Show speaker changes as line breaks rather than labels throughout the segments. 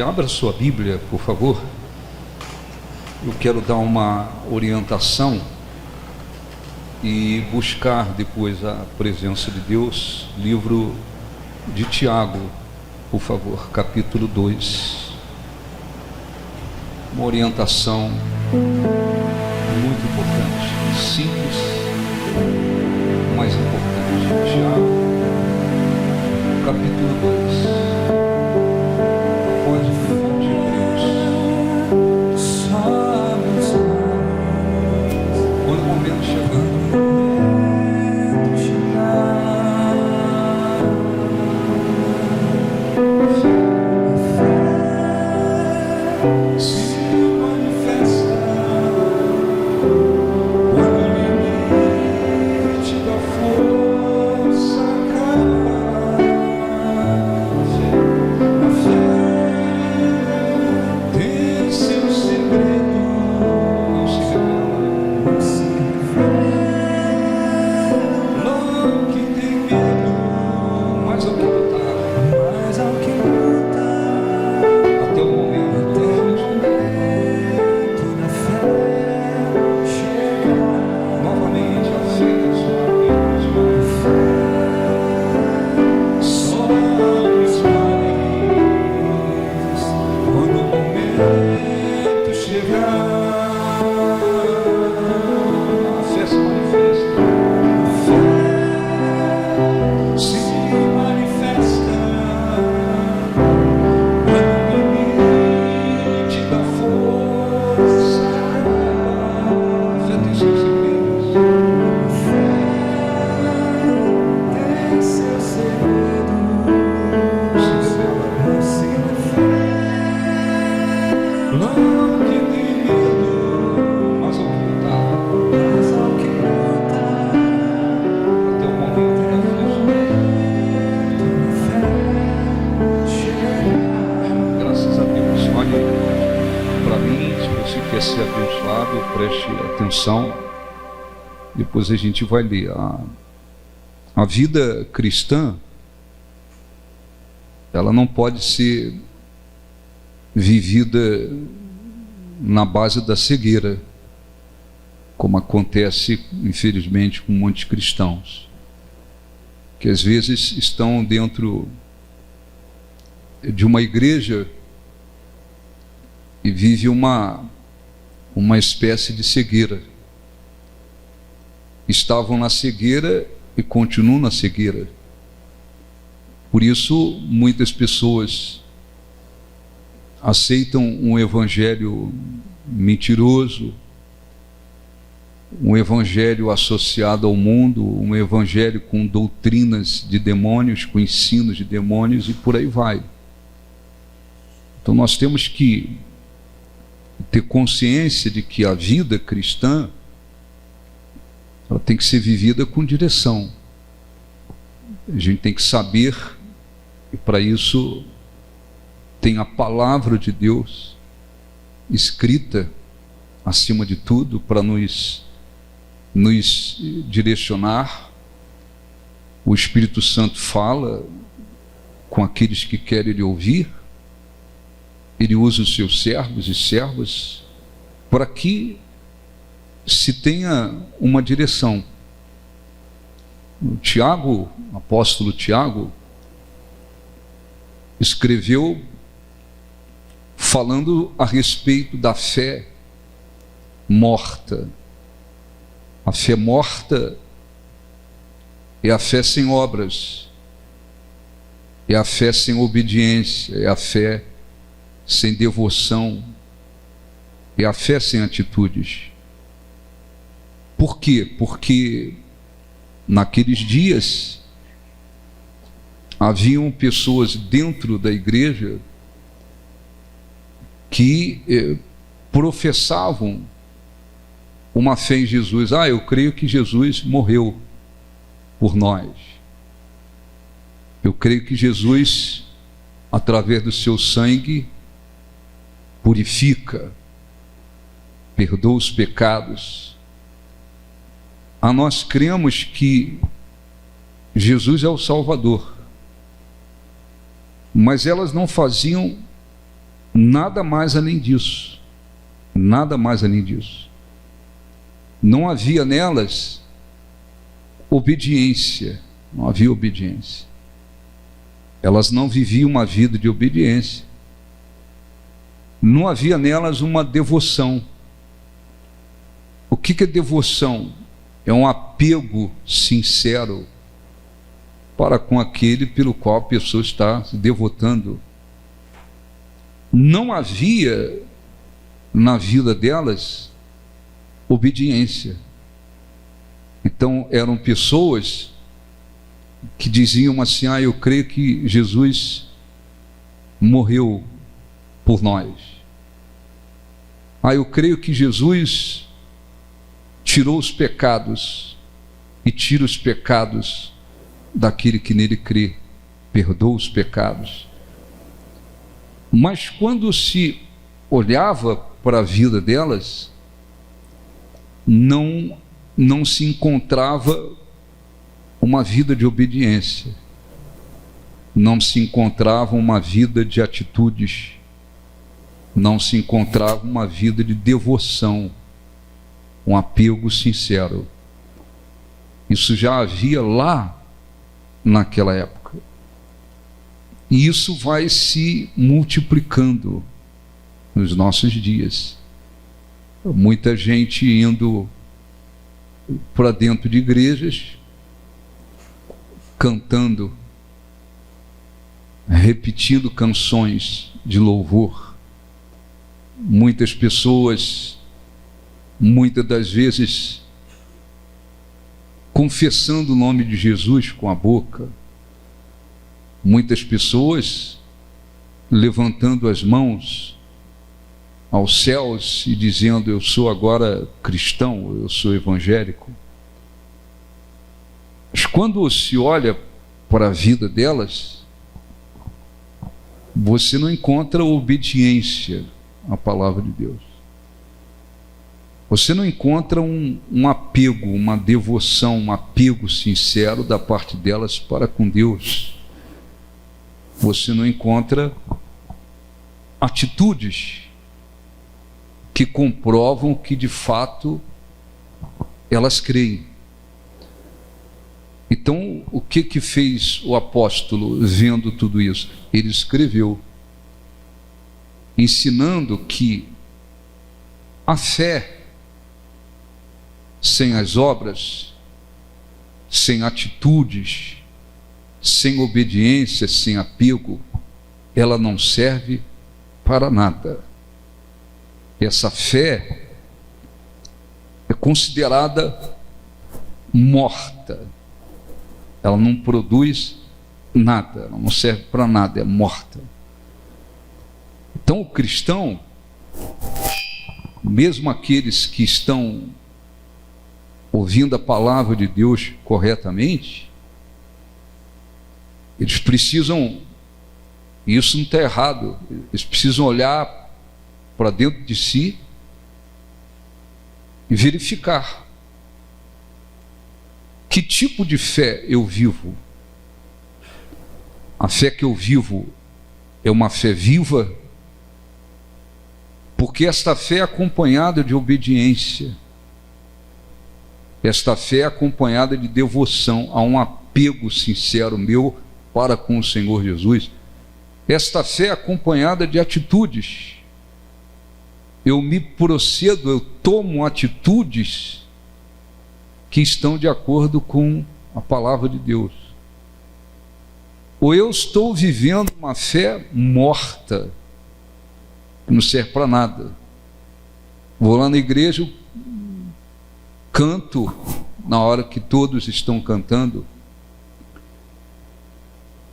Abra sua Bíblia, por favor. Eu quero dar uma orientação e buscar depois a presença de Deus. Livro de Tiago, por favor, capítulo 2. Uma orientação muito importante, simples, mas importante. Tiago, capítulo 2. Depois a gente vai ler. A vida cristã, ela não pode ser vivida na base da cegueira, como acontece, infelizmente, com muitos cristãos, que às vezes estão dentro de uma igreja e vive uma espécie de cegueira. Estavam na cegueira e continuam na cegueira. Por isso, muitas pessoas aceitam um evangelho mentiroso, um evangelho associado ao mundo, um evangelho com doutrinas de demônios, com ensinos de demônios e por aí vai. Então nós temos que ter consciência de que a vida cristã, ela tem que ser vivida com direção. A gente tem que saber, e para isso tem a palavra de Deus escrita acima de tudo para nos direcionar. O Espírito Santo fala com aqueles que querem lhe ouvir. Ele usa os seus servos e servas para que se tenha uma direção. O Tiago, o apóstolo Tiago, escreveu falando a respeito da fé morta. A fé morta é a fé sem obras, é a fé sem obediência, é a fé sem devoção, é a fé sem atitudes. Por quê? Porque naqueles dias haviam pessoas dentro da igreja que professavam uma fé em Jesus. Eu creio que Jesus morreu por nós. Eu creio que Jesus, através do seu sangue, purifica, perdoa os pecados. Nós cremos que Jesus é o Salvador, mas elas não faziam Nada mais além disso. Nada mais além disso. Não havia nelas obediência. Não havia obediência. Elas não viviam uma vida de obediência. Não havia nelas uma devoção. O que é devoção? É um apego sincero para com aquele pelo qual a pessoa está se devotando. Não havia na vida delas obediência. Então eram pessoas que diziam assim: eu creio que Jesus morreu por nós. Eu creio que Jesus tirou os pecados e tira os pecados daquele que nele crê, perdoa os pecados. Mas quando se olhava para a vida delas, não se encontrava uma vida de obediência, não se encontrava uma vida de atitudes, não se encontrava uma vida de devoção, um apego sincero. Isso já havia lá naquela época. E isso vai se multiplicando nos nossos dias. Muita gente indo para dentro de igrejas, cantando, repetindo canções de louvor. Muitas pessoas, muitas das vezes, confessando o nome de Jesus com a boca. Muitas pessoas levantando as mãos aos céus e dizendo: eu sou agora cristão, eu sou evangélico. Mas quando se olha para a vida delas, você não encontra obediência à palavra de Deus. Você não encontra um apego, uma devoção, um apego sincero da parte delas para com Deus. Você não encontra atitudes que comprovam que de fato elas creem. Então, o que fez o apóstolo vendo tudo isso? Ele escreveu, ensinando que a fé sem as obras, sem atitudes, sem obediência, sem apego, ela não serve para nada. Essa fé é considerada morta. Ela não produz nada, ela não serve para nada, é morta. Então o cristão, mesmo aqueles que estão ouvindo a palavra de Deus corretamente, eles precisam, e isso não está errado, eles precisam olhar para dentro de si e verificar que tipo de fé eu vivo. A fé que eu vivo é uma fé viva, porque esta fé é acompanhada de obediência, esta fé é acompanhada de devoção, a um apego sincero meu para com o Senhor Jesus. Esta fé é acompanhada de atitudes. Eu me procedo, eu tomo atitudes que estão de acordo com a palavra de Deus. Ou eu estou vivendo uma fé morta, que não serve para nada. Vou lá na igreja, canto na hora que todos estão cantando.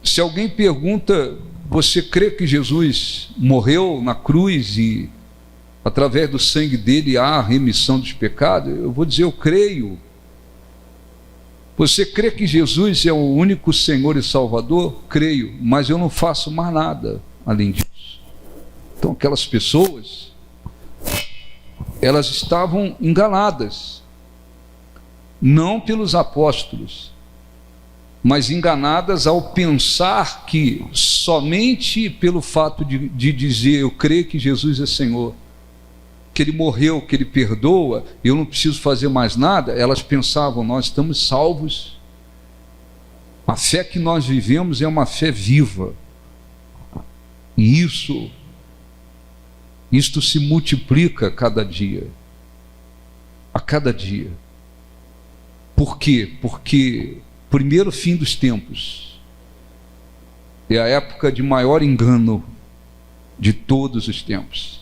Se alguém pergunta: você crê que Jesus morreu na cruz e através do sangue dele há a remissão dos pecados? Eu vou dizer: eu creio. Você crê que Jesus é o único Senhor e Salvador? Creio, mas eu não faço mais nada além disso. Então aquelas pessoas, elas estavam enganadas, não pelos apóstolos, mas enganadas ao pensar que somente pelo fato de dizer eu creio que Jesus é Senhor, que Ele morreu, que Ele perdoa, eu não preciso fazer mais nada, elas pensavam, nós estamos salvos. A fé que nós vivemos é uma fé viva, e isto se multiplica a cada dia. Por quê? Porque primeiro fim dos tempos é a época de maior engano de todos os tempos.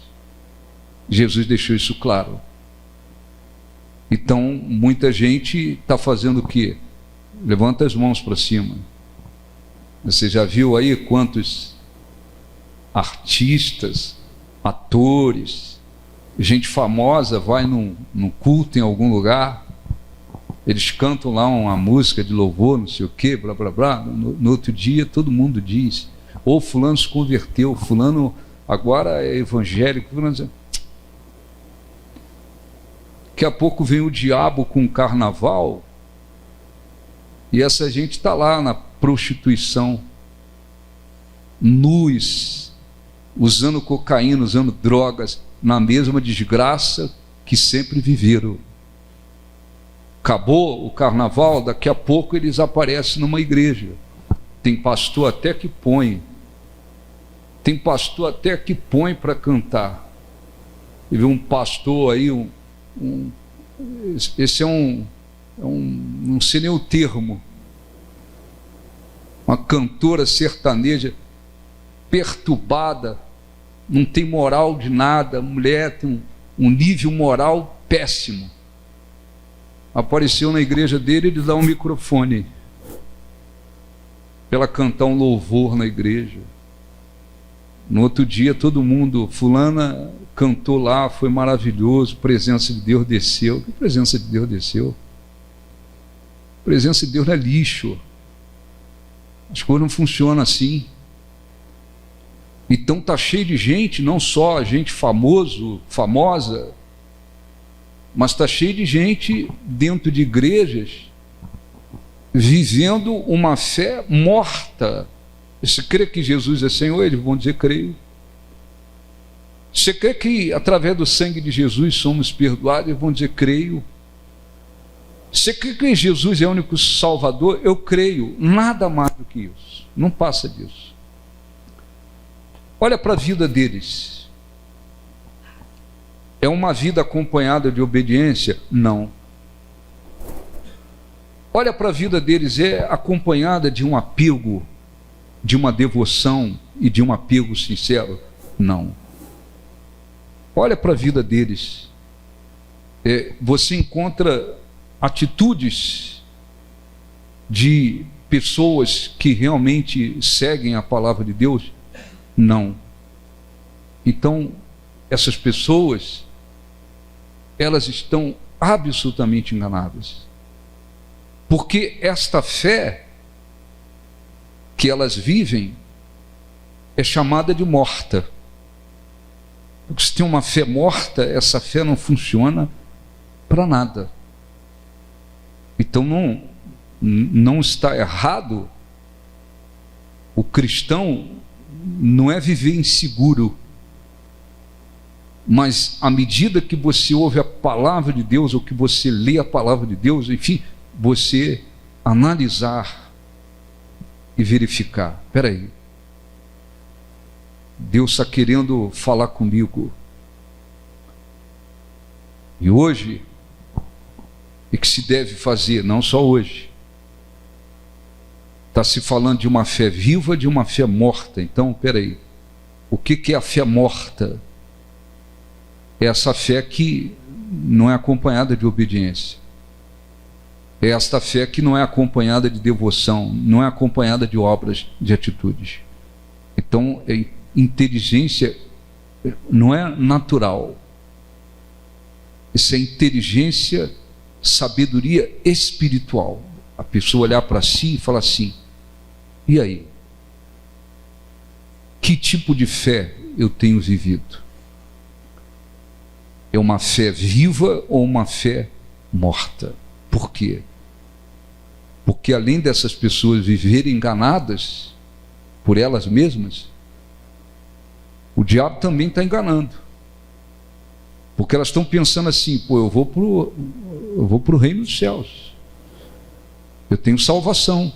Jesus deixou isso claro. Então, muita gente está fazendo o quê? Levanta as mãos para cima. Você já viu aí quantos artistas, atores, gente famosa vai num culto em algum lugar, eles cantam lá uma música de louvor, não sei o que, blá blá blá, no outro dia todo mundo diz, ou fulano se converteu, fulano agora é evangélico, fulano... Daqui a pouco vem o diabo com o carnaval, e essa gente está lá na prostituição, nus, usando cocaína, usando drogas, na mesma desgraça que sempre viveram. Acabou o carnaval, daqui a pouco eles aparecem numa igreja. Tem pastor até que põe para cantar. Teve um pastor aí, esse não sei nem o termo, uma cantora sertaneja perturbada, não tem moral de nada, a mulher tem um nível moral péssimo. Apareceu na igreja dele, ele dá um microfone para ela cantar um louvor na igreja. No outro dia todo mundo, fulana cantou lá, foi maravilhoso, presença de Deus desceu. Que presença de Deus desceu? Presença de Deus não é lixo. As coisas não funcionam assim. Então está cheio de gente, não só gente famosa, mas está cheio de gente dentro de igrejas vivendo uma fé morta. Você crê que Jesus é Senhor? Eles vão dizer creio. Você crê que através do sangue de Jesus somos perdoados? Eles vão dizer creio. Você crê que Jesus é o único Salvador? Eu creio. Nada mais do que isso. Não passa disso. Olha para a vida deles. É uma vida acompanhada de obediência? Não. Olha para a vida deles, é acompanhada de um apego, de uma devoção e de um apego sincero? Não. Olha para a vida deles. Você encontra atitudes de pessoas que realmente seguem a palavra de Deus? Não. Então, essas pessoas, elas estão absolutamente enganadas. Porque esta fé que elas vivem é chamada de morta. Porque se tem uma fé morta, essa fé não funciona para nada. Então não está errado. O cristão não é viver inseguro, mas à medida que você ouve a palavra de Deus, ou que você lê a palavra de Deus, enfim, você analisar e verificar, espera aí, Deus está querendo falar comigo, e hoje é que se deve fazer, não só hoje. Está se falando de uma fé viva, de uma fé morta. Então, espera aí, o que é a fé morta? É essa fé que não é acompanhada de obediência. É esta fé que não é acompanhada de devoção, não é acompanhada de obras, de atitudes. Então, inteligência não é natural. Isso é inteligência, sabedoria espiritual. A pessoa olhar para si e falar assim: e aí? Que tipo de fé eu tenho vivido? É uma fé viva ou uma fé morta? Por quê? Porque além dessas pessoas viverem enganadas por elas mesmas, o diabo também está enganando. Porque elas estão pensando assim, pô, eu vou para o reino dos céus. Eu tenho salvação.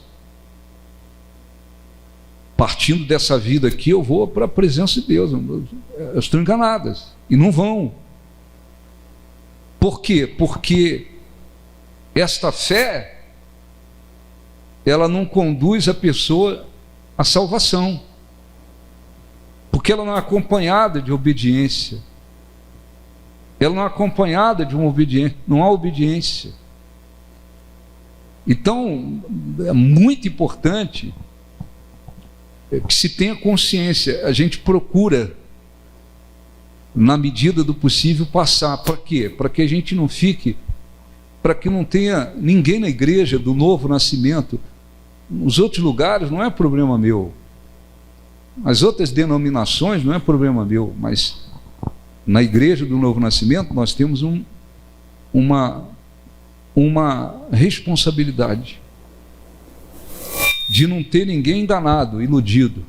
Partindo dessa vida aqui, eu vou para a presença de Deus. Elas estão enganadas. E não vão. Por quê? Porque esta fé, ela não conduz a pessoa à salvação. Porque ela não é acompanhada de obediência. Ela não é acompanhada de uma obediência. Não há obediência. Então, é muito importante que se tenha consciência. A gente procura, na medida do possível, passar. Para quê? Para que a gente não fique, para que não tenha ninguém na igreja do novo nascimento. Nos outros lugares não é problema meu. As outras denominações não é problema meu, mas na igreja do novo nascimento nós temos uma responsabilidade de não ter ninguém enganado, iludido,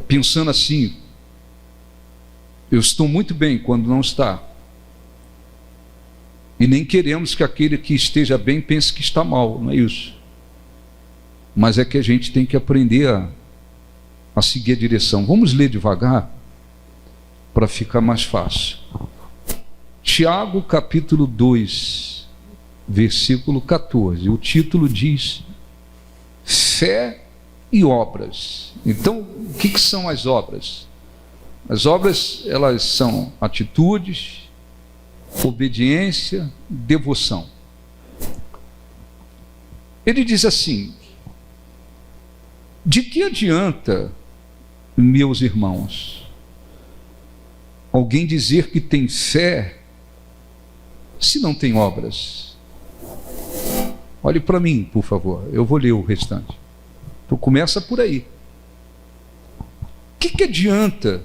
pensando assim, eu estou muito bem, quando não está. E nem queremos que aquele que esteja bem pense que está mal, não é isso. Mas é que a gente tem que aprender a seguir a direção. Vamos ler devagar para ficar mais fácil. Tiago capítulo 2, versículo 14. O título diz: fé e obras. Então, o que são as obras? As obras, elas são atitudes, obediência, devoção. Ele diz assim: de que adianta, meus irmãos, alguém dizer que tem fé se não tem obras? Olhe para mim, por favor, eu vou ler o restante. Então começa por aí. O que adianta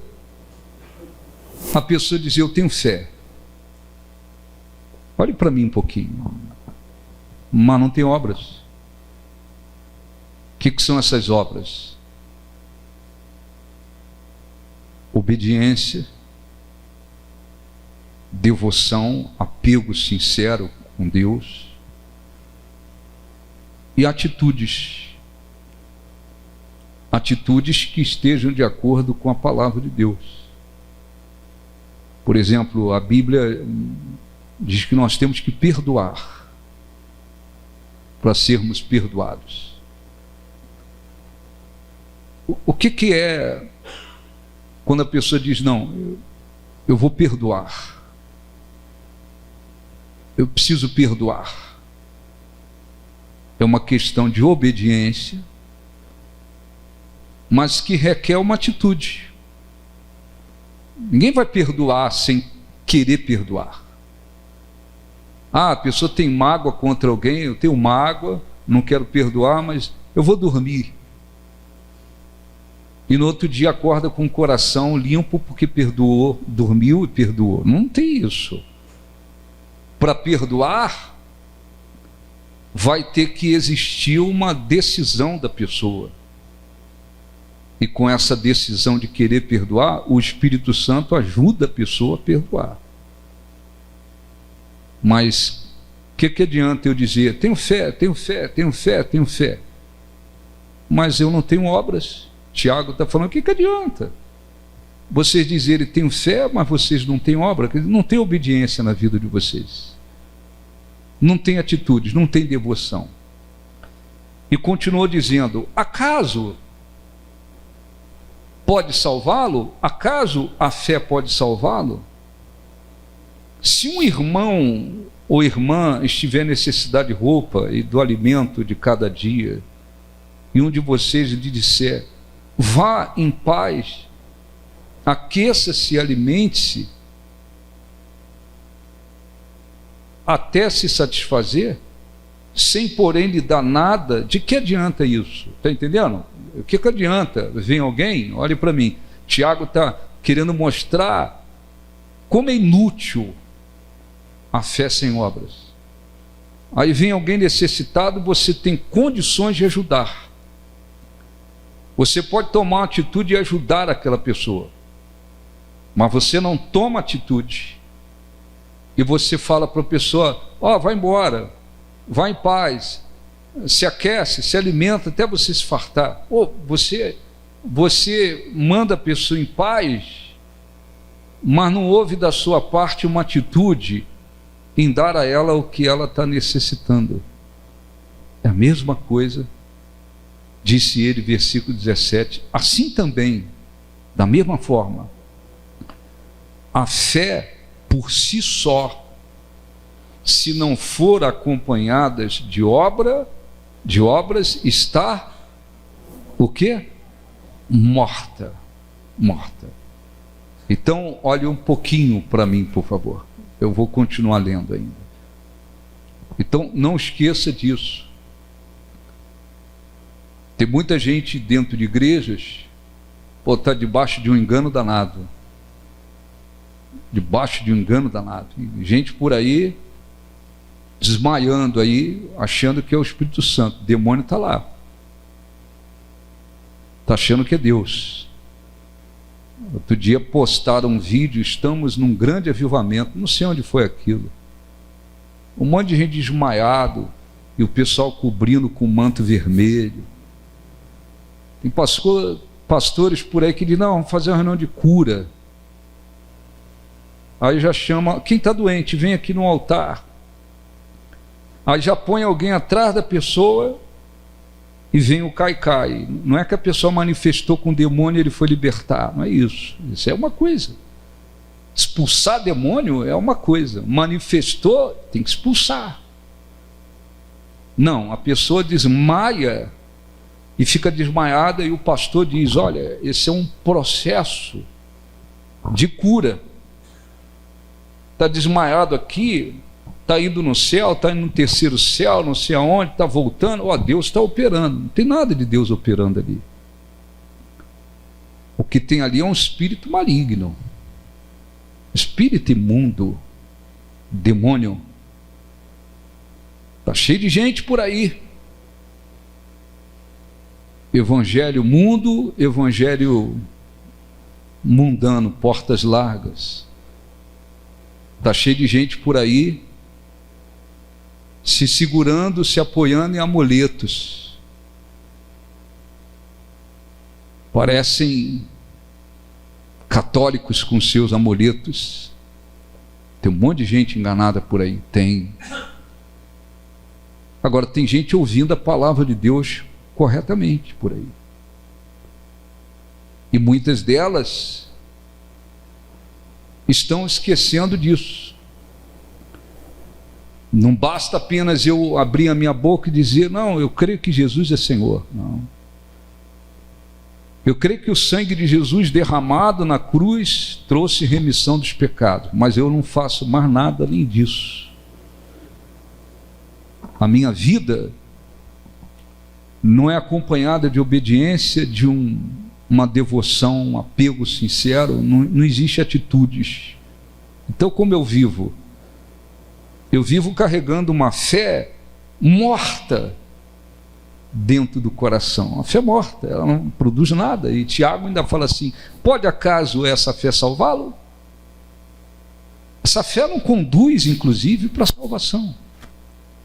a pessoa dizer eu tenho fé? Olhe para mim um pouquinho, mas não tem obras. O que são essas obras? Obediência, devoção, apego sincero com Deus e atitudes que estejam de acordo com a palavra de Deus. Por exemplo, a Bíblia diz que nós temos que perdoar para sermos perdoados. O que é quando a pessoa diz, não, eu vou perdoar, eu preciso perdoar? É uma questão de obediência, mas que requer uma atitude. Ninguém vai perdoar sem querer perdoar. A pessoa tem mágoa contra alguém, eu tenho mágoa, não quero perdoar, mas eu vou dormir. E no outro dia acorda com o coração limpo porque perdoou, dormiu e perdoou. Não tem isso. Para perdoar, vai ter que existir uma decisão da pessoa. E com essa decisão de querer perdoar, o Espírito Santo ajuda a pessoa a perdoar. Mas o que adianta eu dizer, tenho fé, tenho fé, tenho fé, tenho fé, mas eu não tenho obras? Tiago está falando, o que adianta vocês dizerem tenho fé, mas vocês não têm obra? Não tem obediência na vida de vocês, não tem atitudes, não tem devoção. E continuou dizendo, acaso pode salvá-lo? Acaso a fé pode salvá-lo? Se um irmão ou irmã estiver em necessidade de roupa e do alimento de cada dia, e um de vocês lhe disser, vá em paz, aqueça-se e alimente-se, até se satisfazer, sem porém lhe dar nada, de que adianta isso? Está entendendo? O que adianta? Vem alguém, olhe para mim, Tiago está querendo mostrar como é inútil a fé sem obras. Aí vem alguém necessitado, você tem condições de ajudar. Você pode tomar uma atitude e ajudar aquela pessoa, mas você não toma atitude e você fala para a pessoa: ó, vai embora, vai em paz, se aquece, se alimenta até você se fartar. Ou você manda a pessoa em paz, mas não houve da sua parte uma atitude em dar a ela o que ela está necessitando. É a mesma coisa, disse ele, versículo 17, assim também, da mesma forma, a fé por si só, se não for acompanhada de obras, está o quê? Morta. Então, olhe um pouquinho para mim, por favor. Eu vou continuar lendo ainda. Então, não esqueça disso. Tem muita gente dentro de igrejas, está debaixo de um engano danado. Debaixo de um engano danado. E gente por aí, desmaiando aí, achando que é o Espírito Santo. O demônio está lá. Está achando que é Deus. Outro dia postaram um vídeo, estamos num grande avivamento, não sei onde foi aquilo. Um monte de gente desmaiado, e o pessoal cobrindo com manto vermelho. Tem pastores por aí que dizem: não, vamos fazer uma reunião de cura. Aí já chama, quem está doente, vem aqui no altar. Aí já põe alguém atrás da pessoa e vem o cai-cai. Não é que a pessoa manifestou com o demônio e ele foi libertar, não é isso. Isso é uma coisa. Expulsar demônio é uma coisa. Manifestou, tem que expulsar. Não, a pessoa desmaia e fica desmaiada e o pastor diz: olha, esse é um processo de cura. Está desmaiado aqui, está indo no céu, está indo no terceiro céu, não sei aonde, está voltando. Deus está operando. Não tem nada de Deus operando ali. O que tem ali é um espírito maligno, espírito imundo, demônio. Está cheio de gente por aí. Evangelho mundo, evangelho mundano, portas largas. Está cheio de gente por aí se segurando, se apoiando em amuletos. Parecem católicos com seus amuletos. Tem um monte de gente enganada por aí. Tem. Agora, tem gente ouvindo a palavra de Deus corretamente por aí. E muitas delas estão esquecendo disso. Não basta apenas eu abrir a minha boca e dizer: não, eu creio que Jesus é Senhor. Não. Eu creio que o sangue de Jesus derramado na cruz trouxe remissão dos pecados, mas eu não faço mais nada além disso. A minha vida não é acompanhada de obediência, de uma devoção, um apego sincero, não existe atitudes. Então, como eu vivo? Eu vivo carregando uma fé morta dentro do coração. A fé morta, ela não produz nada. E Tiago ainda fala assim: pode acaso essa fé salvá-lo? Essa fé não conduz, inclusive, para a salvação,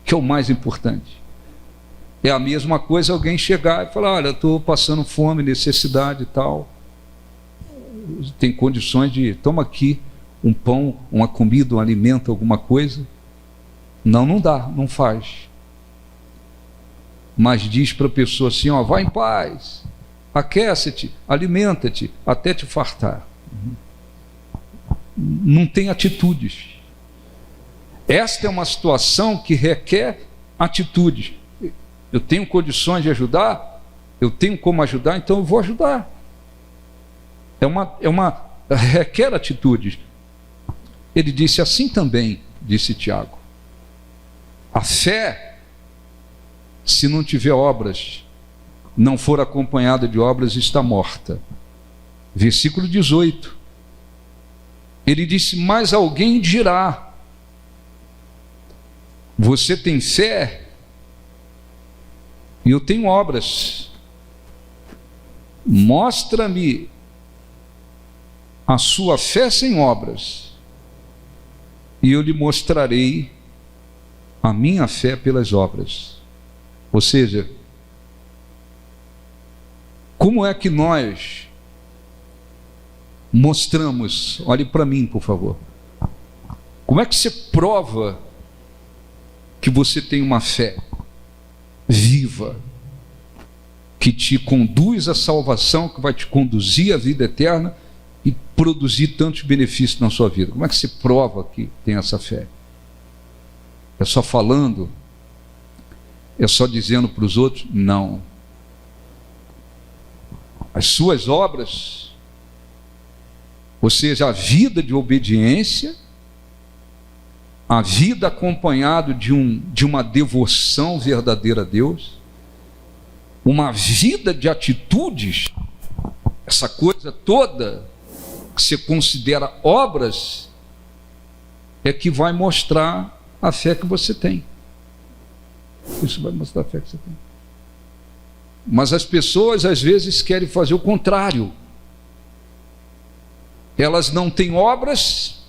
que é o mais importante. É a mesma coisa alguém chegar e falar: olha, eu estou passando fome, necessidade e tal, tem condições de, toma aqui um pão, uma comida, um alimento, alguma coisa. Não dá, não faz. Mas diz para a pessoa assim: vai em paz, aquece-te, alimenta-te, até te fartar. Não tem atitudes. Esta é uma situação que requer atitudes. Eu tenho condições de ajudar, eu tenho como ajudar, então eu vou ajudar. Requer atitudes. Ele disse: assim também, disse Tiago, a fé, se não tiver obras, não for acompanhada de obras, está morta. Versículo 18. Ele disse: mas alguém dirá: Você tem fé e eu tenho obras. Mostra-me a sua fé sem obras, e eu lhe mostrarei a minha fé pelas obras. Ou seja, como é que nós mostramos? Olhe para mim, por favor. Como é que você prova que você tem uma fé viva, que te conduz à salvação, que vai te conduzir à vida eterna e produzir tantos benefícios na sua vida? Como é que você prova que tem essa fé? É só falando? É só dizendo para os outros? Não. As suas obras, ou seja, a vida de obediência, a vida acompanhada de uma devoção verdadeira a Deus, uma vida de atitudes, essa coisa toda que você considera obras, é que vai mostrar a fé que você tem. Isso vai mostrar a fé que você tem. Mas as pessoas às vezes querem fazer o contrário. Elas não têm obras,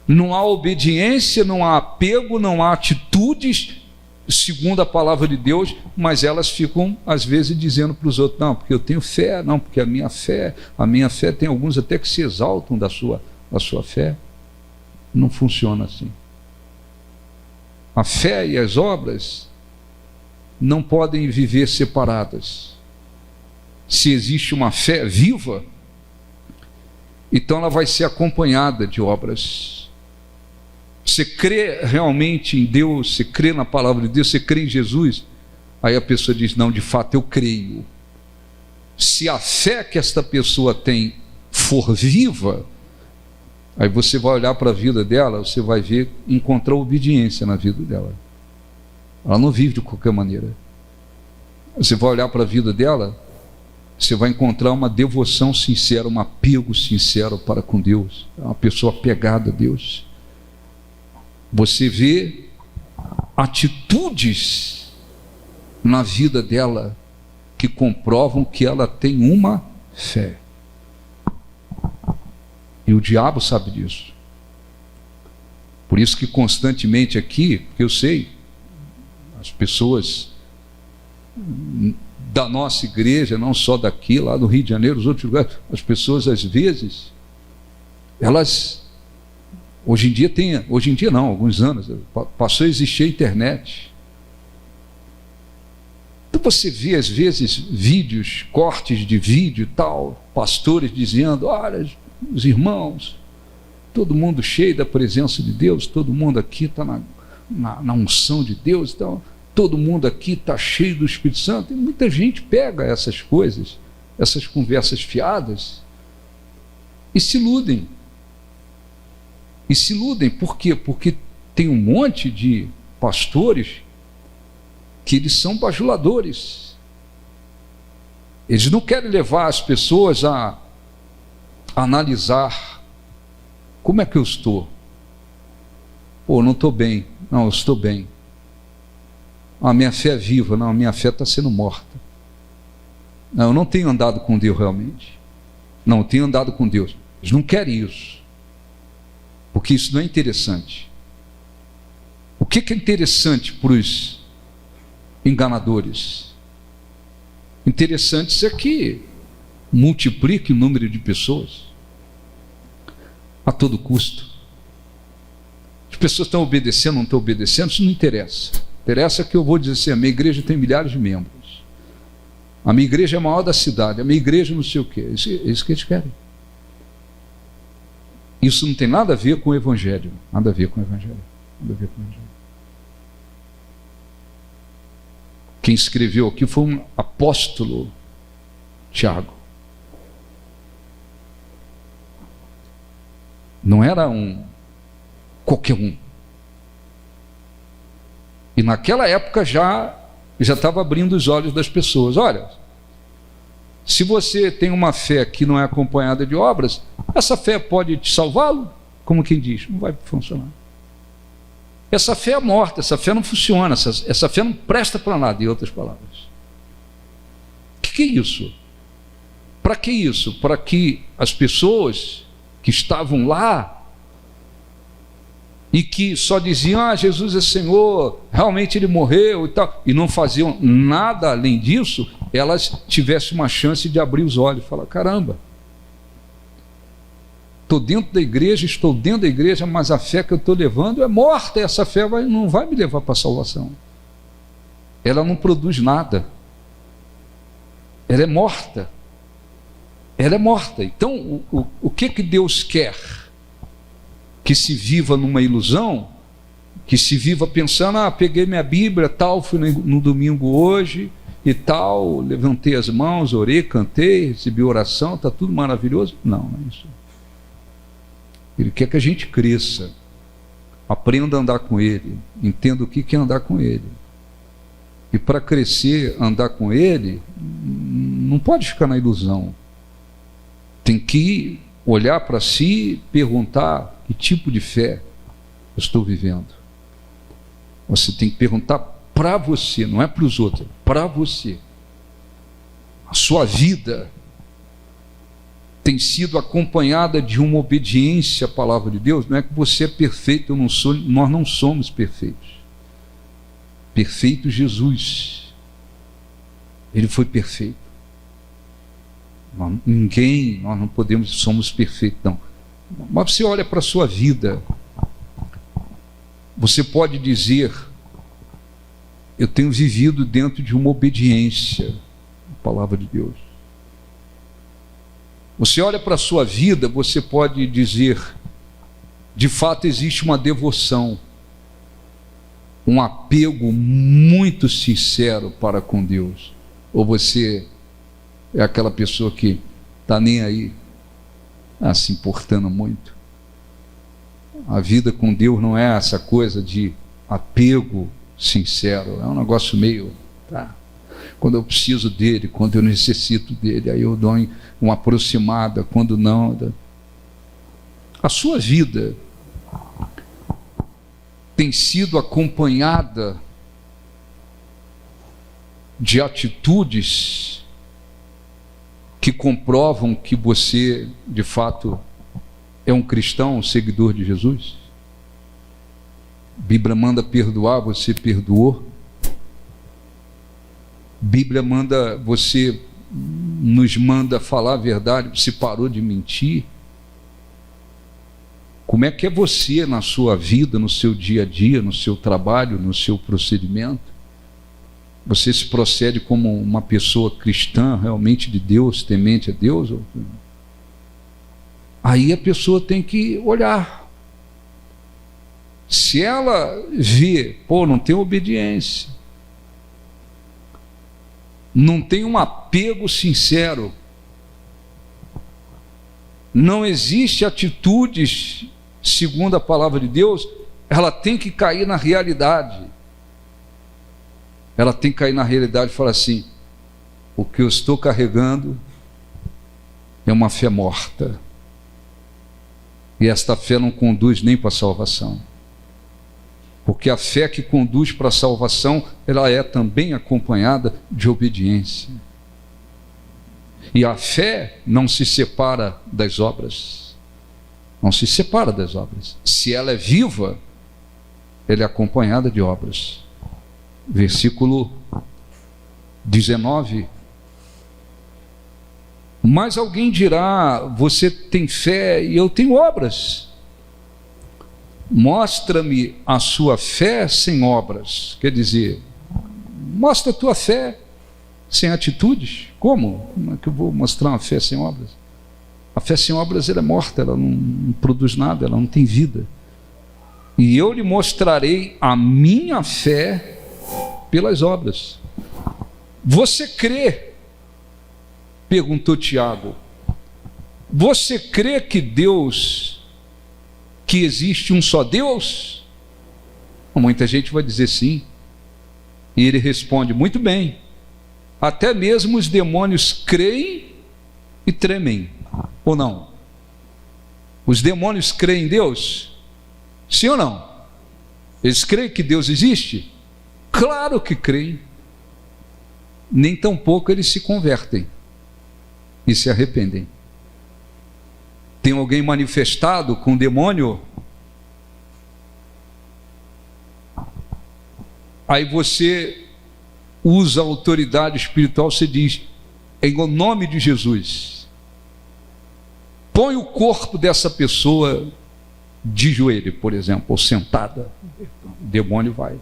não há obediência, não há apego, não há atitudes segundo a palavra de Deus, mas elas ficam às vezes dizendo para os outros: não, porque eu tenho fé, não, porque a minha fé tem alguns até que se exaltam da sua fé. Não funciona assim. A fé e as obras não podem viver separadas. Se existe uma fé viva, então ela vai ser acompanhada de obras. Você crê realmente em Deus, você crê na palavra de Deus, você crê em Jesus, aí a pessoa diz: não, de fato eu creio. Se a fé que esta pessoa tem for viva, aí você vai olhar para a vida dela, você vai ver, encontrar obediência na vida dela. Ela não vive de qualquer maneira. Você vai olhar para a vida dela, você vai encontrar uma devoção sincera, um apego sincero para com Deus. É uma pessoa apegada a Deus. Você vê atitudes na vida dela que comprovam que ela tem uma fé. E o diabo sabe disso. Por isso que constantemente aqui, porque eu sei, as pessoas da nossa igreja, não só daqui, lá no Rio de Janeiro, os outros lugares, as pessoas às vezes, elas, hoje em dia não, alguns anos, passou a existir a internet. Então você vê às vezes vídeos, cortes de vídeo e tal, pastores dizendo: olha, os irmãos, todo mundo cheio da presença de Deus, todo mundo aqui está na unção de Deus e tal, todo mundo aqui está cheio do Espírito Santo. E muita gente pega essas coisas, essas conversas fiadas, e se iludem. E se iludem, por quê? Porque tem um monte de pastores que eles são bajuladores. Eles não querem levar as pessoas a analisar: como é que eu estou? Pô, não estou bem. Não, eu estou bem. A minha fé é viva. Não, a minha fé está sendo morta. Não, eu não tenho andado com Deus realmente. Não, eu tenho andado com Deus. Eles não querem isso, porque isso não é interessante. O que é interessante para os enganadores? Interessante é que multiplique o número de pessoas a todo custo. As pessoas estão obedecendo, não estão obedecendo, isso não interessa. Interessa que eu vou dizer assim: a minha igreja tem milhares de membros, a minha igreja é a maior da cidade, a minha igreja não sei o quê. Isso que eles querem. Isso não tem nada a ver com o Evangelho. Nada a ver com o Evangelho. Nada a ver com o Evangelho. Quem escreveu aqui foi um apóstolo, Tiago. Não era qualquer um. E naquela época já estava abrindo os olhos das pessoas. Olha, se você tem uma fé que não é acompanhada de obras, essa fé pode te salvá-lo? Como quem diz, não vai funcionar. essa fé é morta, essa fé não funciona, essa fé não presta para nada, em outras palavras. O que é isso? Para que isso? Para que as pessoas que estavam lá e que só diziam, Jesus é Senhor, realmente Ele morreu e tal, e não faziam nada além disso, elas tivessem uma chance de abrir os olhos e falar, caramba, estou dentro da igreja, mas a fé que eu estou levando é morta, e essa fé não vai me levar para a salvação. Ela não produz nada. Ela é morta. Ela é morta. Então, o que Deus quer? Que se viva numa ilusão, que se viva pensando, peguei minha Bíblia, tal, fui no domingo hoje e tal, levantei as mãos, orei, cantei, recebi oração, está tudo maravilhoso. Não é isso. Ele quer que a gente cresça, aprenda a andar com Ele, entenda o que é andar com Ele. E para crescer, andar com Ele, não pode ficar na ilusão. Tem que olhar para si, perguntar que tipo de fé eu estou vivendo. Você tem que perguntar para você, não é para os outros, para você. A sua vida tem sido acompanhada de uma obediência à palavra de Deus. Não é que você é perfeito, eu não sou, nós não somos perfeitos. Perfeito Jesus. Ele foi perfeito. Nós não podemos, somos perfeitos, não. Mas você olha para a sua vida, você pode dizer, eu tenho vivido dentro de uma obediência à palavra de Deus. Você olha para a sua vida, você pode dizer, de fato existe uma devoção, um apego muito sincero para com Deus. Ou você é aquela pessoa que está nem aí, se importando muito. A vida com Deus não é essa coisa de apego sincero, é um negócio meio, quando eu preciso dele, quando eu necessito dele, aí eu dou uma aproximada, quando não. A sua vida tem sido acompanhada de atitudes que comprovam que você, de fato, é um cristão, um seguidor de Jesus? A Bíblia manda perdoar, você perdoou? A Bíblia nos manda falar a verdade, você parou de mentir? Como é que é você na sua vida, no seu dia a dia, no seu trabalho, no seu procedimento? Você se procede como uma pessoa cristã, realmente de Deus, temente a Deus? Aí a pessoa tem que olhar. Se ela vê, não tem obediência, não tem um apego sincero, não existe atitudes segundo a palavra de Deus, ela tem que cair na realidade. Ela tem que cair na realidade e falar assim, o que eu estou carregando é uma fé morta. E esta fé não conduz nem para a salvação. Porque a fé que conduz para a salvação, ela é também acompanhada de obediência. E a fé não se separa das obras. Não se separa das obras. Se ela é viva, ela é acompanhada de obras. Versículo 19. Mas alguém dirá, você tem fé e eu tenho obras. Mostra-me a sua fé sem obras. Quer dizer, mostra a tua fé sem atitudes. Como? Como é que eu vou mostrar uma fé sem obras? A fé sem obras ela é morta, ela não produz nada, ela não tem vida. E eu lhe mostrarei a minha fé pelas obras. Você crê? Perguntou Tiago. Você crê que existe um só Deus? Muita gente vai dizer sim. E ele responde, muito bem. Até mesmo os demônios creem e tremem, ou não? Os demônios creem em Deus? Sim ou não? Eles creem que Deus existe? Claro que creem. Nem tampouco eles se convertem e se arrependem. Tem alguém manifestado com demônio? Aí você usa a autoridade espiritual, você diz, em nome de Jesus, põe o corpo dessa pessoa de joelho, por exemplo, ou sentada. O demônio vai.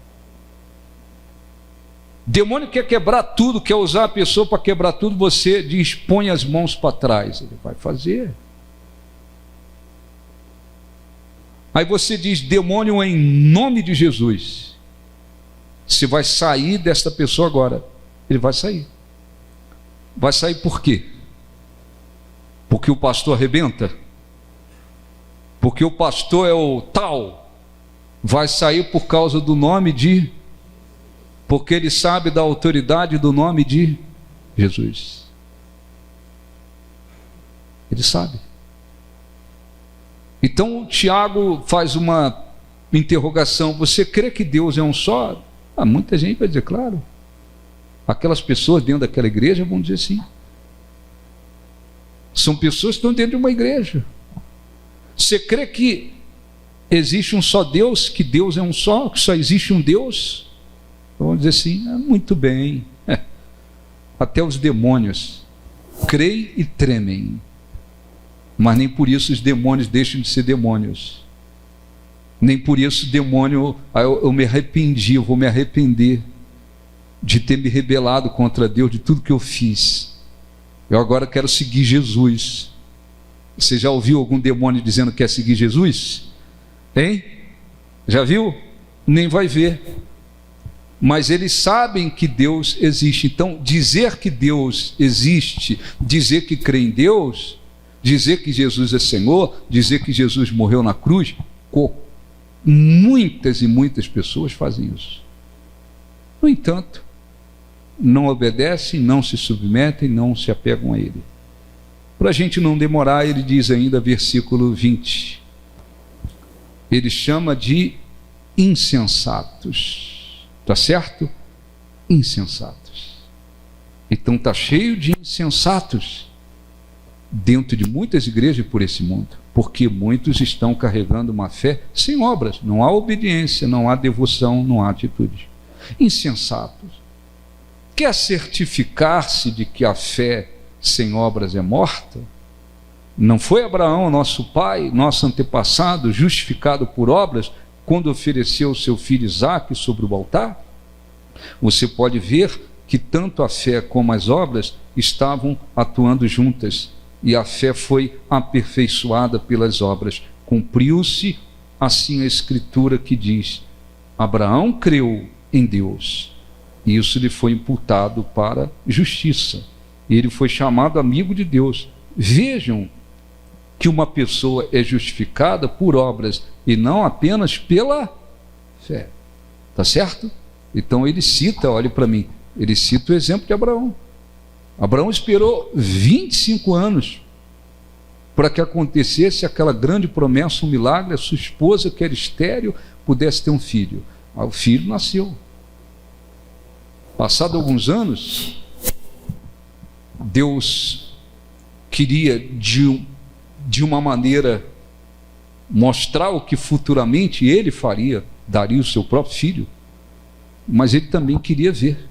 O demônio quer quebrar tudo, quer usar a pessoa para quebrar tudo, você diz, põe as mãos para trás. Ele vai fazer. Aí você diz, demônio, em nome de Jesus, você vai sair desta pessoa agora. Ele vai sair. Vai sair por quê? Porque o pastor arrebenta? Porque o pastor é o tal? Vai sair por causa do nome de... Porque ele sabe da autoridade do nome de Jesus. Ele sabe. Então Tiago faz uma interrogação: você crê que Deus é um só? Muita gente vai dizer, claro. Aquelas pessoas dentro daquela igreja vão dizer sim. São pessoas que estão dentro de uma igreja. Você crê que existe um só Deus, que Deus é um só, que só existe um Deus? Vão dizer sim, muito bem. Até os demônios creem e tremem. Mas nem por isso os demônios deixam de ser demônios. Nem por isso o demônio, eu me arrependi, eu vou me arrepender de ter me rebelado contra Deus, de tudo que eu fiz. Eu agora quero seguir Jesus. Você já ouviu algum demônio dizendo que quer seguir Jesus? Hein? Já viu? Nem vai ver. Mas eles sabem que Deus existe. Então, dizer que Deus existe, dizer que crê em Deus, dizer que Jesus é Senhor, dizer que Jesus morreu na cruz, muitas e muitas pessoas fazem isso. No entanto, não obedecem, não se submetem, não se apegam a Ele. Para a gente não demorar, ele diz ainda, versículo 20, ele chama de insensatos. Está certo? Insensatos. Então está cheio de insensatos dentro de muitas igrejas por esse mundo, porque muitos estão carregando uma fé sem obras. Não há obediência, não há devoção, não há atitude. Insensatos. Quer certificar-se de que a fé sem obras é morta? Não foi Abraão, nosso pai, nosso antepassado, justificado por obras, quando ofereceu o seu filho Isaque sobre o altar? Você pode ver que tanto a fé como as obras estavam atuando juntas, e a fé foi aperfeiçoada pelas obras. Cumpriu-se assim a escritura que diz: Abraão creu em Deus, e isso lhe foi imputado para justiça. Ele foi chamado amigo de Deus. Vejam que uma pessoa é justificada por obras e não apenas pela fé. Tá certo? Então ele cita, olhe para mim, ele cita o exemplo de Abraão. Abraão esperou 25 anos para que acontecesse aquela grande promessa, um milagre, a sua esposa, que era estéril, pudesse ter um filho. O filho nasceu. Passado alguns anos, Deus queria de uma maneira mostrar o que futuramente ele faria, daria o seu próprio filho, mas ele também queria ver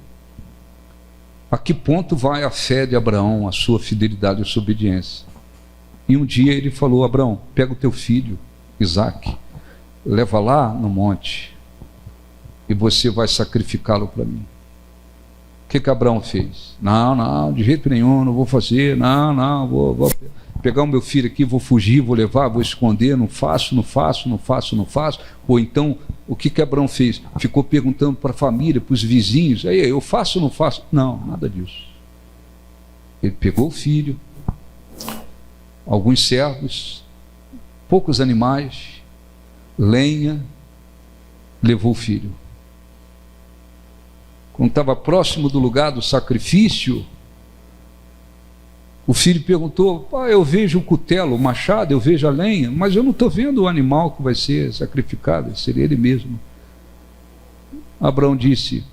a que ponto vai a fé de Abraão, a sua fidelidade, a sua obediência. E um dia ele falou: Abraão, pega o teu filho Isaque, leva lá no monte e você vai sacrificá-lo para mim. O que Abraão fez? Não, de jeito nenhum, não vou fazer, vou pegar o meu filho aqui, vou fugir, vou levar, vou esconder, não faço. Ou então, o que Abraão fez? Ficou perguntando para a família, para os vizinhos: aí, eu faço ou não faço? Não, nada disso. Ele pegou o filho, alguns servos, poucos animais, lenha, levou o filho. Quando estava próximo do lugar do sacrifício, o filho perguntou: pai, eu vejo o cutelo, o machado, eu vejo a lenha, mas eu não estou vendo o animal que vai ser sacrificado, seria ele mesmo. Abraão disse: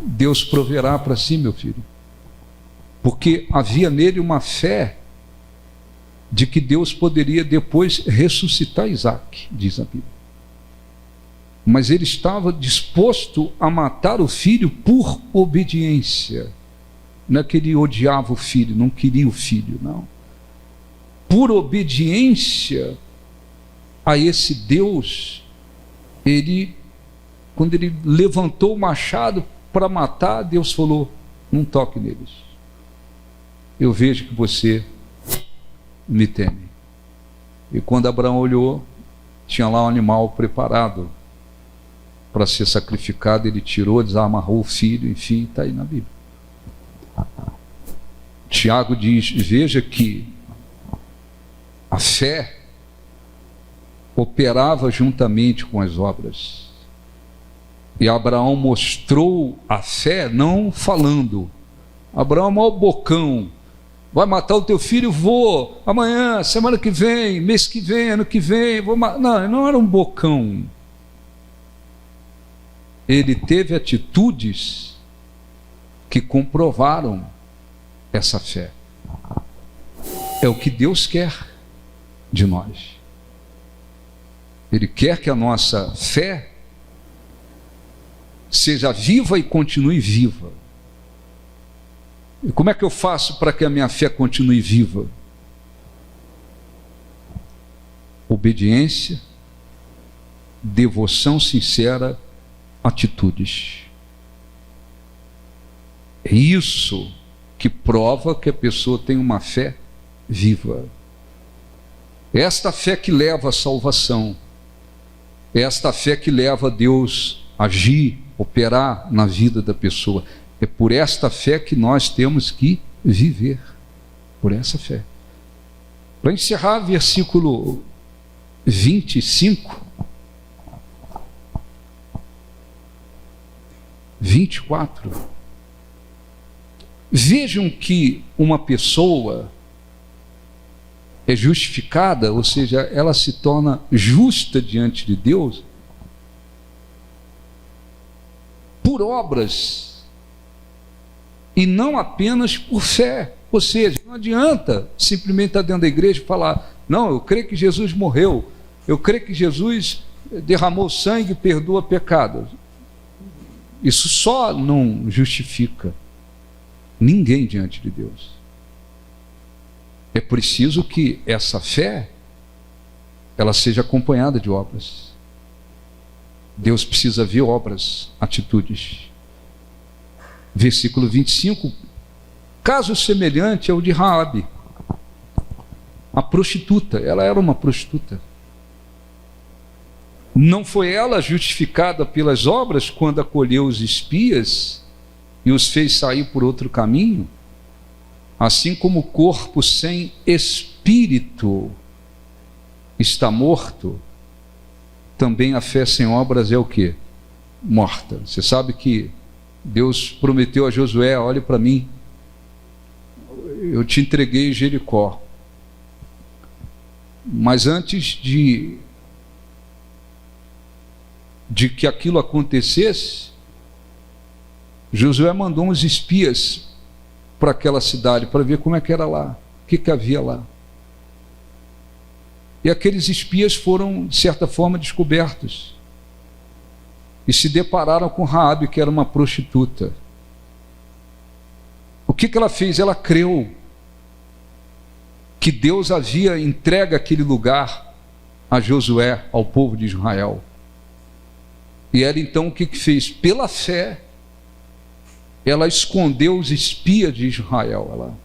Deus proverá para si, meu filho. Porque havia nele uma fé de que Deus poderia depois ressuscitar Isaac, diz a Bíblia. Mas ele estava disposto a matar o filho por obediência. Não é que ele odiava o filho, não queria o filho, não. Por obediência a esse Deus, quando ele levantou o machado para matar, Deus falou: não toque neles. Eu vejo que você me teme. E quando Abraão olhou, tinha lá um animal preparado para ser sacrificado. Ele tirou, desamarrou o filho, enfim, está aí na Bíblia. Tiago diz: veja que a fé operava juntamente com as obras. E Abraão mostrou a fé não falando. Abraão é o maior bocão. Vai matar o teu filho? Vou. Amanhã, semana que vem, mês que vem, ano que vem. Não era um bocão. Ele teve atitudes que comprovaram essa fé. É o que Deus quer de nós. Ele quer que a nossa fé seja viva e continue viva. E como é que eu faço para que a minha fé continue viva? Obediência, devoção sincera, atitudes. É isso que prova que a pessoa tem uma fé viva. É esta fé que leva à salvação. É esta fé que leva a Deus a agir, operar na vida da pessoa. É por esta fé que nós temos que viver. Por essa fé. Para encerrar, versículo 25, 24. Vejam que uma pessoa é justificada, ou seja, ela se torna justa diante de Deus por obras e não apenas por fé. Ou seja, não adianta simplesmente estar dentro da igreja e falar: não, eu creio que Jesus morreu, eu creio que Jesus derramou sangue e perdoa pecados. Isso só não justifica ninguém diante de Deus. É preciso que essa fé ela seja acompanhada de obras. Deus precisa ver obras, atitudes. Versículo 25, caso semelhante ao de Raabe, a prostituta. Ela era uma prostituta. Não foi ela justificada pelas obras quando acolheu os espias e os fez sair por outro caminho? Assim como o corpo sem espírito está morto, também a fé sem obras é o quê? Morta. Você sabe que Deus prometeu a Josué: olhe para mim, eu te entreguei Jericó. Mas antes de que aquilo acontecesse, Josué mandou uns espias para aquela cidade, para ver como é que era lá, o que havia lá. E aqueles espias foram, de certa forma, descobertos. E se depararam com Raabe, que era uma prostituta. O que ela fez? Ela creu que Deus havia entregue aquele lugar a Josué, ao povo de Israel. E ela então o que fez? Pela fé, ela escondeu os espias de Israel, ela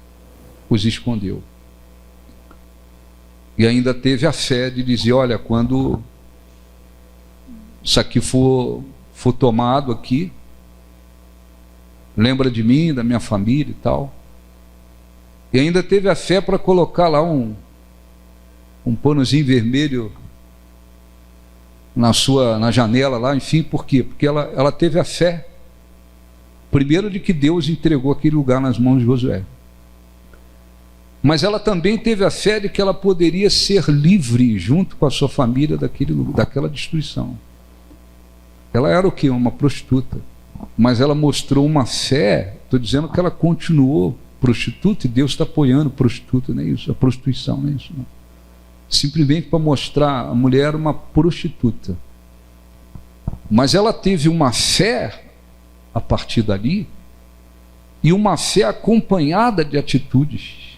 os escondeu. E ainda teve a fé de dizer: olha, quando isso aqui for tomado aqui, lembra de mim, da minha família e tal. E ainda teve a fé para colocar lá um panozinho vermelho na janela lá, enfim. Por quê? Porque ela teve a fé, primeiro, de que Deus entregou aquele lugar nas mãos de Josué. Mas ela também teve a fé de que ela poderia ser livre junto com a sua família daquela destruição. Ela era o quê? Uma prostituta. Mas ela mostrou uma fé, estou dizendo que ela continuou prostituta e Deus está apoiando prostituta, não é isso? A prostituição, não é isso? Não. Simplesmente para mostrar a mulher uma prostituta. Mas ela teve uma fé a partir dali, e uma fé acompanhada de atitudes.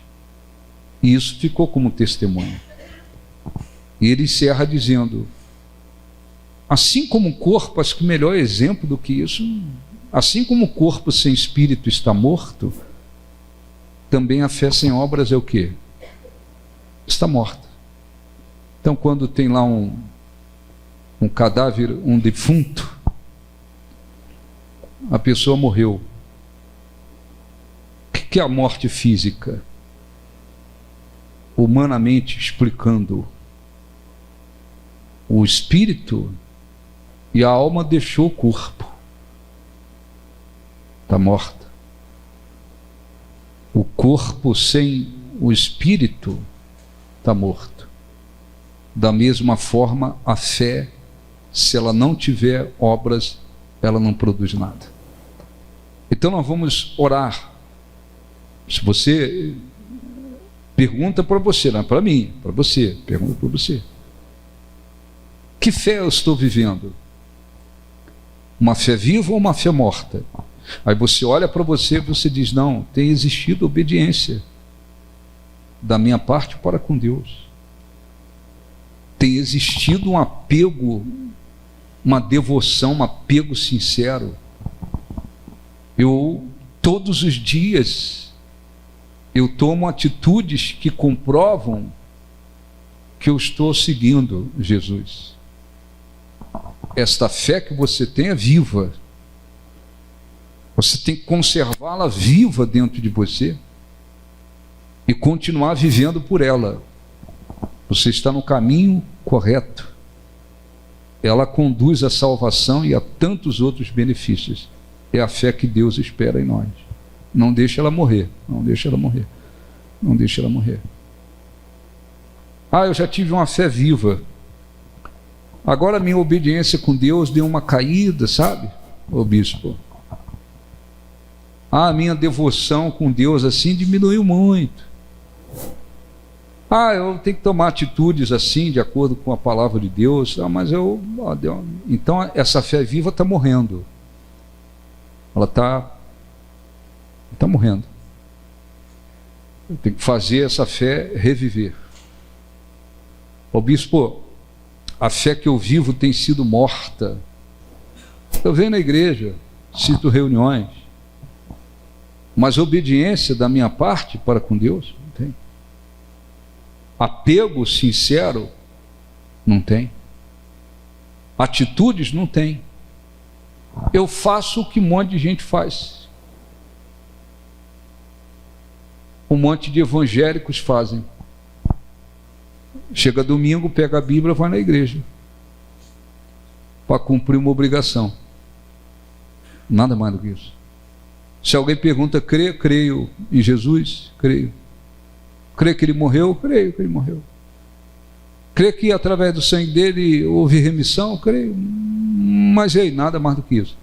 E isso ficou como testemunho. E ele encerra dizendo: assim como o corpo, acho que o melhor exemplo do que isso, assim como o corpo sem espírito está morto, também a fé sem obras é o quê? Está morta. Então, quando tem lá um cadáver, um defunto, a pessoa morreu. O que é a morte física? Humanamente explicando, o espírito e a alma deixou o corpo. Está morta. O corpo sem o espírito está morto. Da mesma forma, a fé, se ela não tiver obras, ela não produz nada. Então nós vamos orar. Se você pergunta para você, não é para mim, para você, pergunta para você. Que fé eu estou vivendo? Uma fé viva ou uma fé morta? Aí você olha para você e você diz: não, tem existido obediência da minha parte para com Deus. Tem existido um apego, uma devoção, um apego sincero. Eu, todos os dias, eu tomo atitudes que comprovam que eu estou seguindo Jesus. Esta fé que você tem é viva. Você tem que conservá-la viva dentro de você e continuar vivendo por ela. Você está no caminho correto. Ela conduz à salvação e a tantos outros benefícios. É a fé que Deus espera em nós. Não deixe ela morrer. Não deixe ela morrer. Não deixe ela morrer. Eu já tive uma fé viva. Agora minha obediência com Deus deu uma caída, sabe, ô bispo? A minha devoção com Deus assim diminuiu muito. Eu tenho que tomar atitudes assim, de acordo com a palavra de Deus. Mas então essa fé viva está morrendo. Ela está morrendo. Eu tenho que fazer essa fé reviver. Ô bispo, a fé que eu vivo tem sido morta. Eu venho na igreja, cito reuniões, mas obediência da minha parte para com Deus não tem. Apego sincero não tem. Atitudes não tem. Eu faço o que um monte de gente faz. Um monte de evangélicos fazem. Chega domingo, pega a Bíblia e vai na igreja para cumprir uma obrigação. Nada mais do que isso. Se alguém pergunta: creio em Jesus? Creio. Creio que ele morreu? Creio que ele morreu. Creio que através do sangue dele houve remissão? Creio. Mas nada mais do que isso.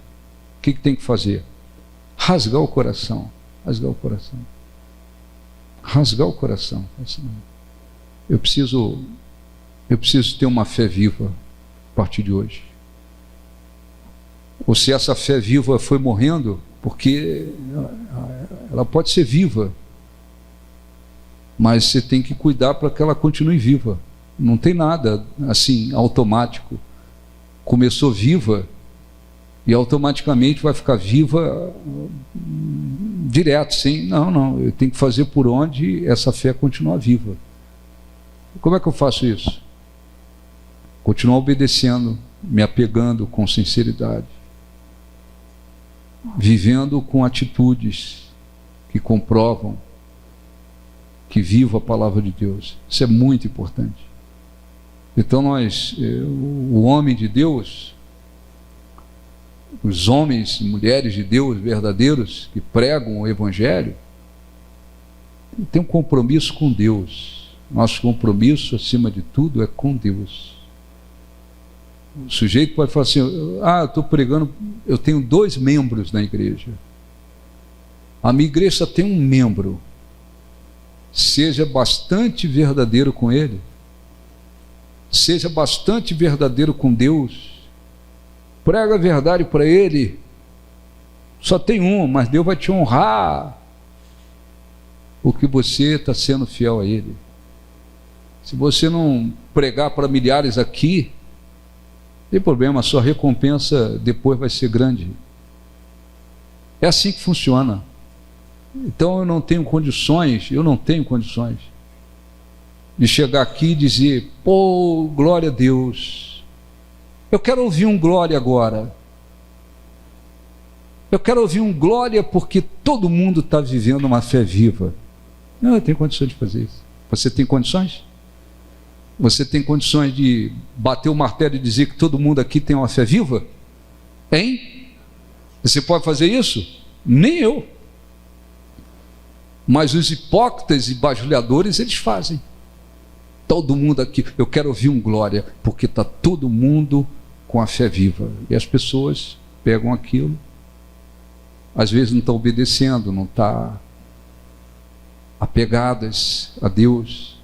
O que tem que fazer? Rasgar o coração. Rasgar o coração. Rasgar o coração. Eu preciso ter uma fé viva a partir de hoje. Ou se essa fé viva foi morrendo, porque ela pode ser viva, mas você tem que cuidar para que ela continue viva. Não tem nada assim automático. Começou viva e automaticamente vai ficar viva direto, sim. Não, eu tenho que fazer por onde essa fé continua viva. Como é que eu faço isso? Continuar obedecendo, me apegando com sinceridade, vivendo com atitudes que comprovam que vivo a palavra de Deus. Isso é muito importante. Então o homem de Deus, os homens e mulheres de Deus verdadeiros que pregam o Evangelho, tem um compromisso com Deus. Nosso compromisso, acima de tudo, é com Deus. O sujeito pode falar assim: eu estou pregando, eu tenho 2 membros na igreja. A minha igreja só tem um membro. Seja bastante verdadeiro com ele. Seja bastante verdadeiro com Deus. Prega a verdade para ele. Só tem um, mas Deus vai te honrar porque você está sendo fiel a ele. Se você não pregar para milhares aqui, não tem problema, a sua recompensa depois vai ser grande. É assim que funciona. Então eu não tenho condições de chegar aqui e dizer: pô, glória a Deus. Eu quero ouvir um glória agora. Eu quero ouvir um glória porque todo mundo está vivendo uma fé viva. Não, eu tenho condições de fazer isso. Você tem condições? Você tem condições de bater o martelo e dizer que todo mundo aqui tem uma fé viva? Hein? Você pode fazer isso? Nem eu. Mas os hipócritas e bajulhadores, eles fazem. Todo mundo aqui, eu quero ouvir um glória, porque está todo mundo com a fé viva. E as pessoas pegam aquilo, às vezes não estão obedecendo, não estão apegadas a Deus.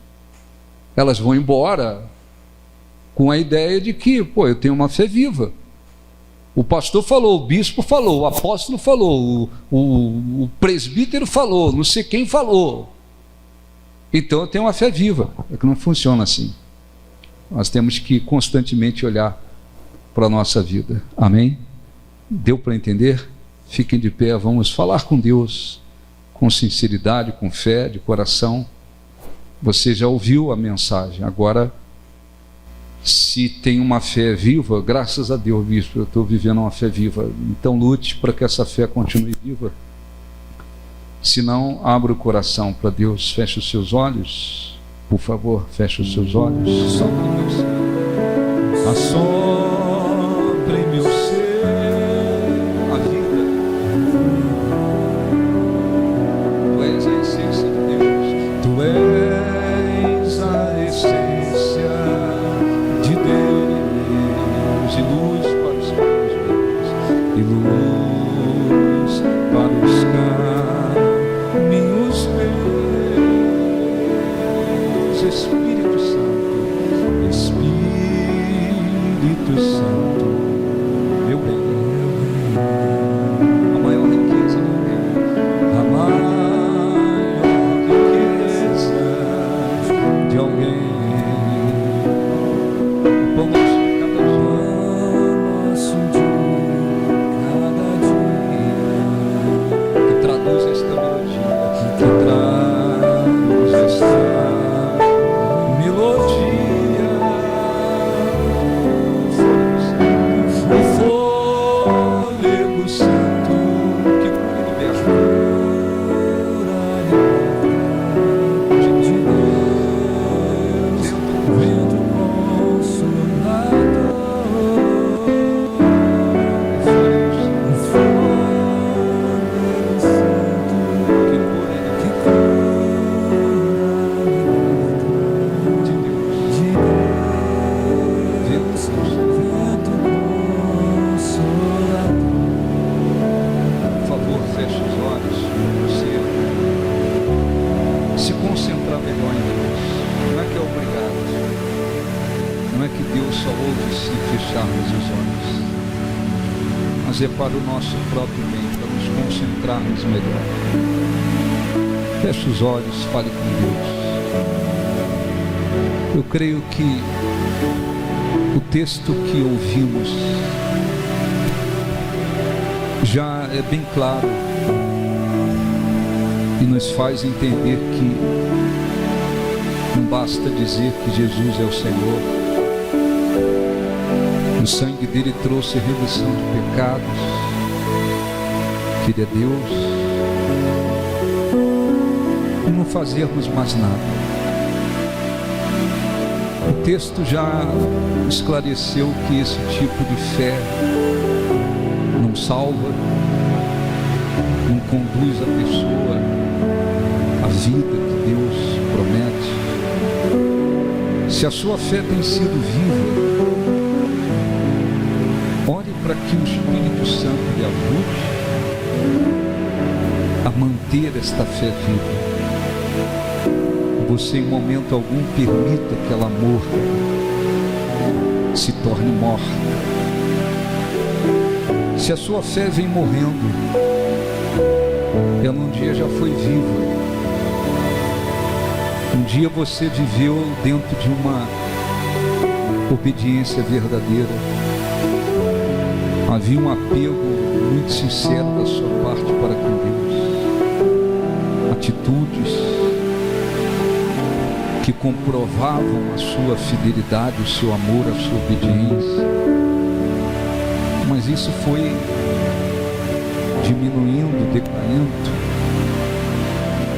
Elas vão embora com a ideia de que, eu tenho uma fé viva. O pastor falou, o bispo falou, o apóstolo falou, o presbítero falou, não sei quem falou. Então eu tenho uma fé viva. É que não funciona assim. Nós temos que constantemente olhar para a nossa vida. Amém? Deu para entender? Fiquem de pé, vamos falar com Deus com sinceridade, com fé, de coração. Você já ouviu a mensagem, agora, se tem uma fé viva, graças a Deus, bispo, eu estou vivendo uma fé viva, então lute para que essa fé continue viva. Se não, abra o coração para Deus, feche os seus olhos, por favor, feche os seus olhos. Assopre meu ser, a vida. Tu és a essência de Deus. Tu és a essência de Deus, e luz para os caminhos, e luz para os caminhos meus. Espírito Santo, Espírito Santo, meu bem, a maior riqueza do bem, a maior riqueza de alguém. Pão nosso de cada dia, que traduz esta melodia, que traduz esta melodia. Fôlego santo que cura e liberta. Vento consolador. Fôlego santo que cura e liberta. De Deus. Vento consolador. Por favor, feche os olhos. Você se concentrar melhor em Deus. Não é que é obrigado. Não é que Deus só ouve se fecharmos os olhos. Mas é para o nosso próprio bem, para nos concentrarmos melhor. Feche os olhos, fale com Deus. Eu creio que o texto que ouvimos já é bem claro e nos faz entender que não basta dizer que Jesus é o Senhor. O sangue dele trouxe remissão de pecados, que ele é Deus, e não fazermos mais nada. O texto já esclareceu que esse tipo de fé não salva, não conduz a pessoa à vida que Deus promete. Se a sua fé tem sido viva, para que o Espírito Santo lhe ajude a manter esta fé viva. Você, em momento algum, permita que ela morra, se torne morta. Se a sua fé vem morrendo, ela um dia já foi viva. Um dia você viveu dentro de uma obediência verdadeira. Havia um apego muito sincero da sua parte para com Deus. Atitudes que comprovavam a sua fidelidade, o seu amor, a sua obediência. Mas isso foi diminuindo, decaindo,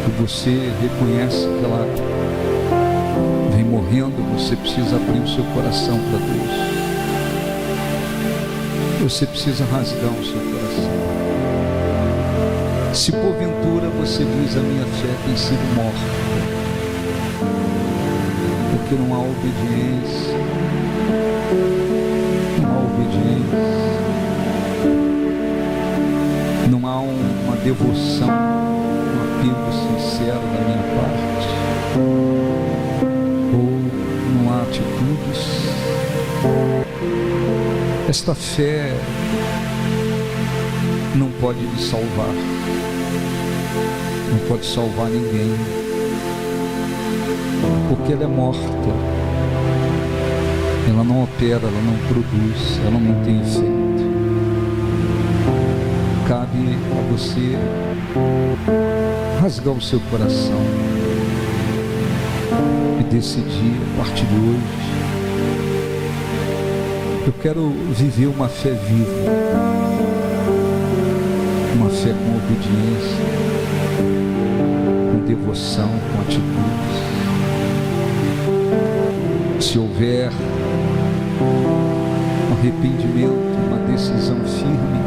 que você reconhece que ela vem morrendo. Você precisa abrir o seu coração para Deus. Você precisa rasgar o seu coração. Se porventura você diz: a minha fé tem sido morta, porque não há obediência, não há obediência, não há uma devoção, um apego sincero da minha parte, ou não há atitudes, esta fé não pode lhe salvar, não pode salvar ninguém, porque ela é morta, ela não opera, ela não produz, ela não tem efeito. Cabe a você rasgar o seu coração e decidir, a partir de hoje, eu quero viver uma fé viva, uma fé com obediência, com devoção, com atitudes. Se houver um arrependimento, uma decisão firme,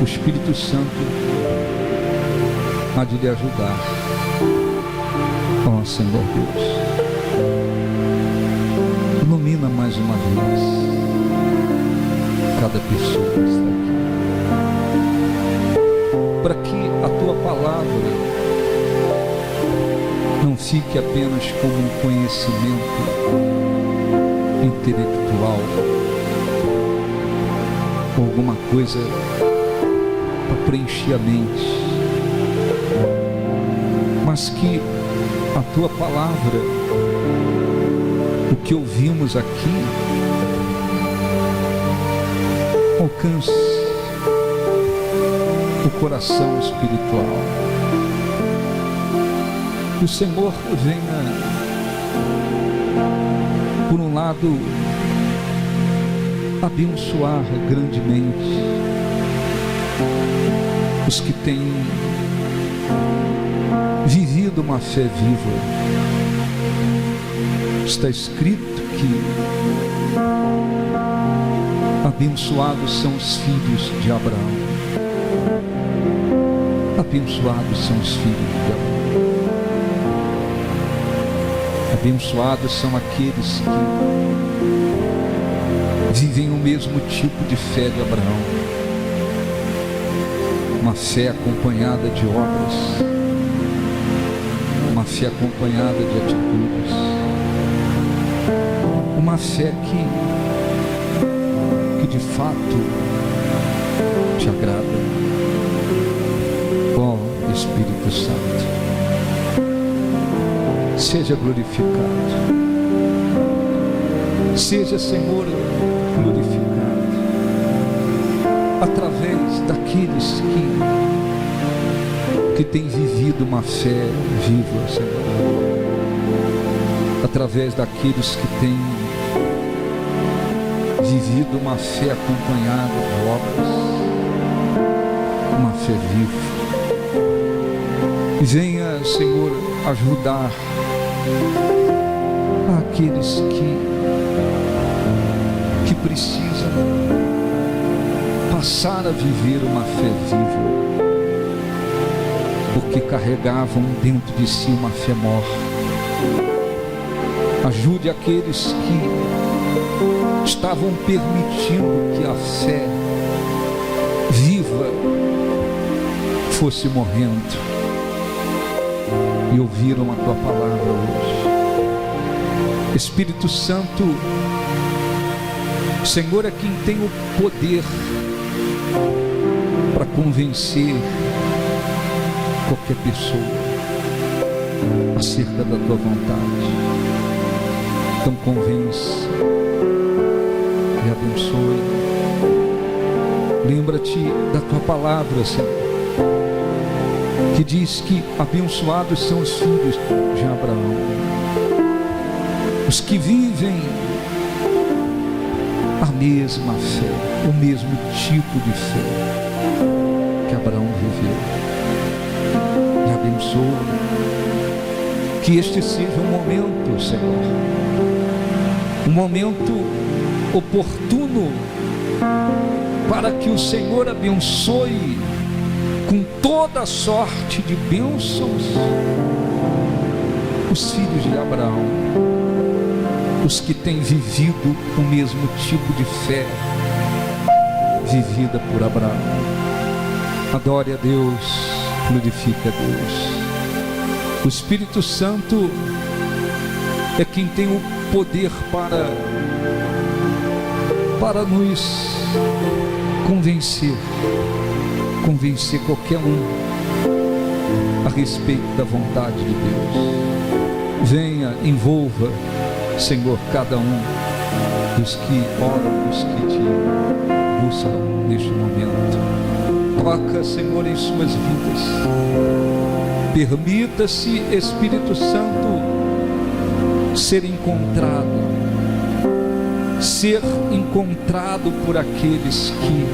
o Espírito Santo há de lhe ajudar. Ó Senhor Deus, ilumina mais uma vez cada pessoa que está aqui, para que a tua palavra não fique apenas como um conhecimento intelectual, ou alguma coisa para preencher a mente, mas que a tua palavra, o que ouvimos aqui, alcance o coração espiritual. Que o Senhor venha, por um lado, abençoar grandemente os que têm vivido uma fé viva. Está escrito que abençoados são os filhos de Abraão. Abençoados são os filhos de Abraão. Abençoados são aqueles que vivem o mesmo tipo de fé de Abraão. Uma fé acompanhada de obras, uma fé acompanhada de atitudes, uma fé que de fato te agrada. Ó Espírito Santo, seja glorificado, seja, Senhor, glorificado através daqueles que têm vivido uma fé viva, Senhor, através daqueles que têm vivido uma fé acompanhada de obras, uma fé viva. E venha, Senhor, ajudar aqueles que precisam passar a viver uma fé viva, porque carregavam dentro de si uma fé morta. Ajude aqueles que estavam permitindo que a fé viva fosse morrendo, e ouviram a tua palavra hoje. Espírito Santo, o Senhor é quem tem o poder para convencer qualquer pessoa acerca da tua vontade. Então convence e abençoe. Lembra-te da tua palavra, Senhor, que diz que abençoados são os filhos de Abraão, os que vivem a mesma fé, o mesmo tipo de fé que Abraão viveu. E abençoa que este seja um momento, Senhor, um momento oportuno para que o Senhor abençoe com toda a sorte de bênçãos os filhos de Abraão, os que têm vivido o mesmo tipo de fé vivida por Abraão. Adore a Deus, glorifique a Deus. O Espírito Santo é quem tem o poder para nos convencer qualquer um a respeito da vontade de Deus. Venha, envolva, Senhor, cada um dos que oram, dos que te buscam neste momento. Toca, Senhor, em suas vidas. Permita-se, Espírito Santo, ser encontrado por aqueles que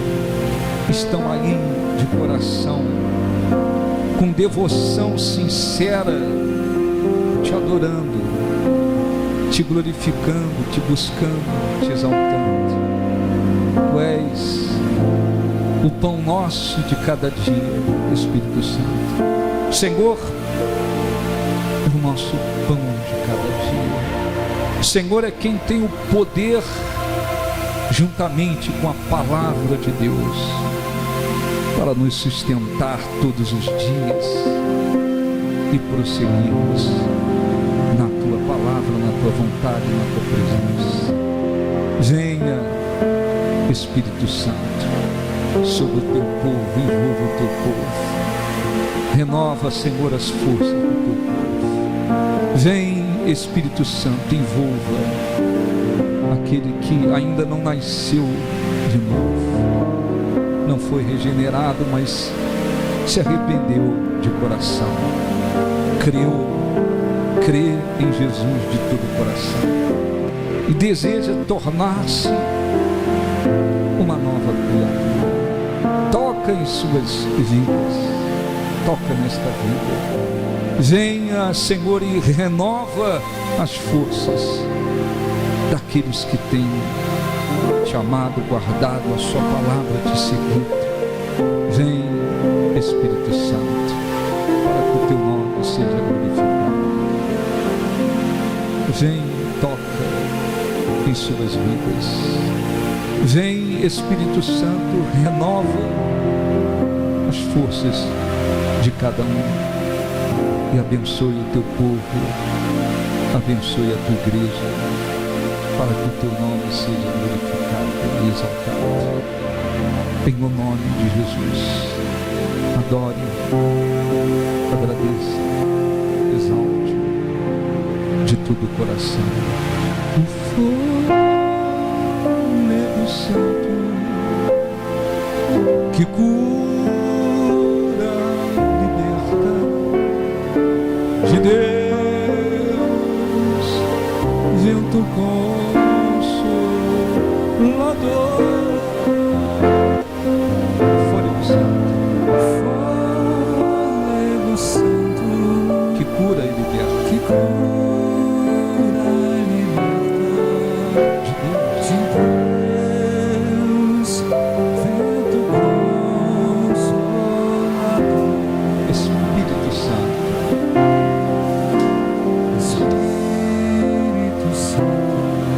estão aí de coração, com devoção sincera, te adorando, te glorificando, te buscando, te exaltando. Tu és o pão nosso de cada dia, Espírito Santo. O Senhor é o nosso pão de cada dia. O Senhor é quem tem o poder, juntamente com a palavra de Deus, para nos sustentar todos os dias e prosseguirmos na tua palavra, na tua vontade, na tua presença. Venha, Espírito Santo, sobre o teu povo, envolva o teu povo, renova, Senhor, as forças do teu povo. Vem, Espírito Santo, envolva aquele que ainda não nasceu de novo, não foi regenerado, mas se arrependeu de coração, crê em Jesus de todo o coração e deseja tornar-se uma nova criatura. Toca em suas vidas, toca nesta vida. Venha, Senhor, e renova as forças daqueles que têm te amado, guardado a sua palavra, te seguido. Vem, Espírito Santo, para que o teu nome seja glorificado. Vem, toca em suas vidas. Vem, Espírito Santo, renova as forças de cada um e abençoe o teu povo, abençoe a tua igreja, para que o teu nome seja glorificado e exaltado. Em o nome de Jesus, adore, agradeça, exalte de todo o coração. O fogo santo que cura, liberta, de Deus, vento consolador. Fôlego santo, que cura e liberta, de Deus, vento consolador. Espírito Santo,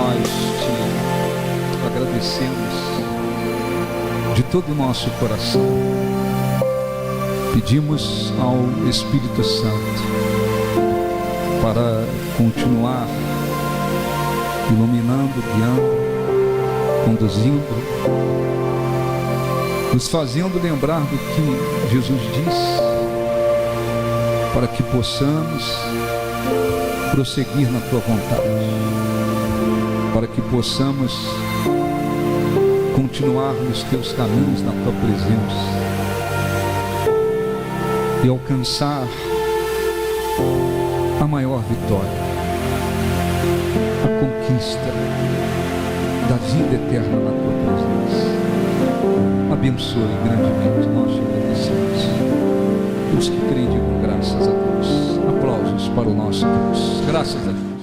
nós te agradecemos de todo o nosso coração. Pedimos ao Espírito Santo para continuar iluminando, guiando, conduzindo, nos fazendo lembrar do que Jesus disse, para que possamos prosseguir na tua vontade, para que possamos continuar nos teus caminhos, na tua presença, e alcançar a maior vitória, a conquista da vida eterna na tua presença. Abençoe grandemente, nós te agradecemos. Os que creem, digam graças a Deus. Aplausos para o nosso Deus. Graças a Deus.